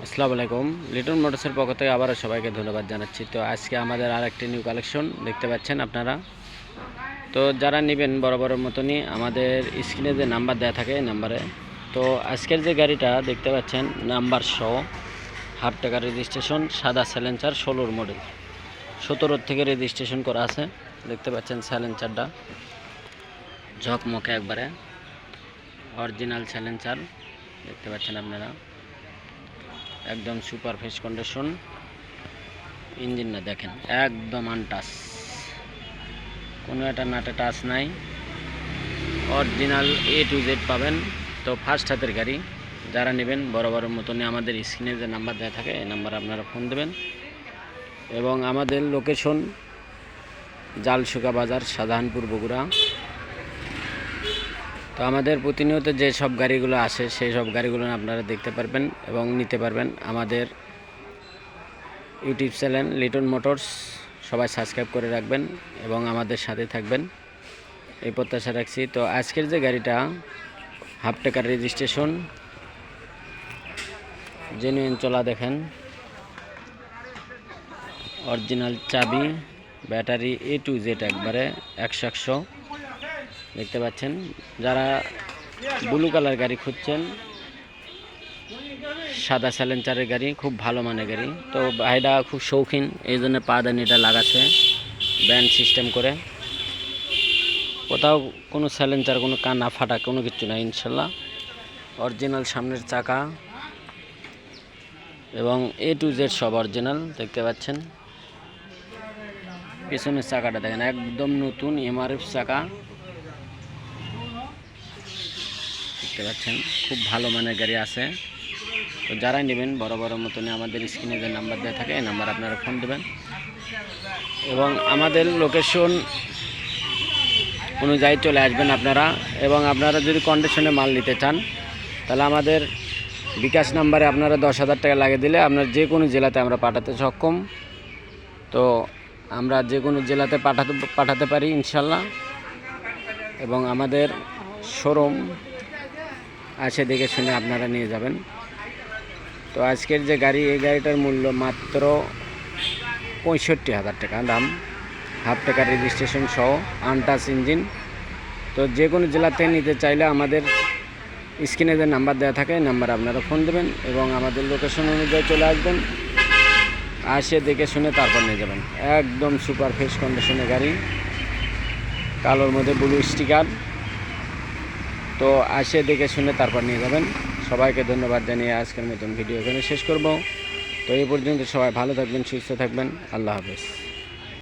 আসসালামু আলাইকুম। লিটন মোটরসের পক্ষ থেকে আবারও সবাইকে ধন্যবাদ জানাচ্ছি। তো আজকে আমাদের আরেকটি নিউ কালেকশন দেখতে পাচ্ছেন আপনারা। তো যারা নেবেন বরাবরের মতনই আমাদের স্ক্রিনে যে নাম্বার দেওয়া থাকে এই নাম্বারে। তো আজকের যে গাড়িটা দেখতে পাচ্ছেন নাম্বার সহ হাফ টাকা রেজিস্ট্রেশন, সাদা স্যালেঞ্চার, 16 মডেল, 17 থেকে রেজিস্ট্রেশন করা আছে। দেখতে পাচ্ছেন স্যালেঞ্চারটা ঝকমকে একবারে অরিজিনাল স্যালেঞ্চার দেখতে পাচ্ছেন আপনারা, একদম সুপার ফ্রেশ কন্ডিশন। ইঞ্জিনটা দেখেন একদম আনটাচ, কোনো একটা নাটে টাচ নাই, অরিজিনাল A to Z পাবেন। তো ফার্স্ট হাতের গাড়ি যারা নেবেন বরাবরের মতনই আমাদের স্ক্রিনে যে নাম্বার দেওয়া থাকে এই নাম্বারে আপনারা ফোন দেবেন। এবং আমাদের লোকেশন জালসুকা বাজার, শাহজাহানপুর, বগুড়া। তো আমাদের প্রতিনিয়ত যে সব গাড়িগুলো আসে সেই সব গাড়িগুলো আপনারা দেখতে পারবেন এবং নিতে পারবেন। আমাদের ইউটিউব চ্যানেল লিটন মোটরস সবাই সাবস্ক্রাইব করে রাখবেন এবং আমাদের সাথে থাকবেন, এই প্রত্যাশা রাখছি। তো আজকের যে গাড়িটা হাফ টাকার রেজিস্ট্রেশন, জেনুইন চলা দেখেন, অরিজিনাল চাবি, ব্যাটারি A to Z একবারে 100 দেখতে পাচ্ছেন। যারা ব্লু কালার গাড়ি খুঁজছেন, সাদা স্যালেঞ্চারের গাড়ি, খুব ভালো মানের গাড়ি। তো ভাইটা খুব শৌখিন, এই জন্য পাদানিটা লাগাচ্ছে ব্যান্ড সিস্টেম করে। কোথাও কোনো স্যালেঞ্চার, কোনো কানা ফাটা কোনো কিছু নাই ইনশাল্লাহ। অরিজিনাল সামনের চাকা এবং A to Z সব অরিজিনাল দেখতে পাচ্ছেন। পেছনের চাকাটা দেখেন একদম নতুন MRF চাকা দেখতে পাচ্ছেন, খুব ভালো মানের গাড়ি আছে। তো যারা নেবেন বরাবরের মতনই আমাদের স্ক্রিনে যে নাম্বার দেওয়া থাকে এই নাম্বার আপনারা ফোন দেবেন এবং আমাদের লোকেশন অনুযায়ী চলে আসবেন আপনারা। এবং আপনারা যদি কন্ডিশনে মাল নিতে চান তাহলে আমাদের বিকাশ নাম্বারে আপনারা 10,000 টাকা লাগিয়ে দিলে আপনার যে কোনো জেলাতে আমরা পাঠাতে সক্ষম। তো আমরা যে কোনো জেলাতে পাঠাতে পারি ইনশাল্লাহ। এবং আমাদের শোরুম আছে, দেখে শুনে আপনারা নিয়ে যাবেন। তো আজকের যে গাড়ি, এই গাড়িটার মূল্য মাত্র 65,000 টাকা দাম, হাফ টাকার রেজিস্ট্রেশন সহ, আনটাচ ইঞ্জিন। তো যে কোনো জেলাতে নিতে চাইলে আমাদের স্ক্রিনে যে নাম্বার দেওয়া থাকে এই নাম্বার আপনারা ফোন দেবেন এবং আমাদের লোকেশন অনুযায়ী চলে আসবেন, আসে দেখে শুনে তারপর নিয়ে যাবেন। একদম সুপার ফ্রেশ কন্ডিশনের গাড়ি, কালোর মধ্যে ব্লু স্টিকার। তো আসে দেখে শুনে তারপর নিয়ে যাবেন। সবাইকে ধন্যবাদ জানিয়ে আজকের মতন ভিডিও এখানে শেষ করব। তো এই পর্যন্ত সবাই ভালো থাকবেন, সুস্থ থাকবেন। আল্লাহ হাফেজ।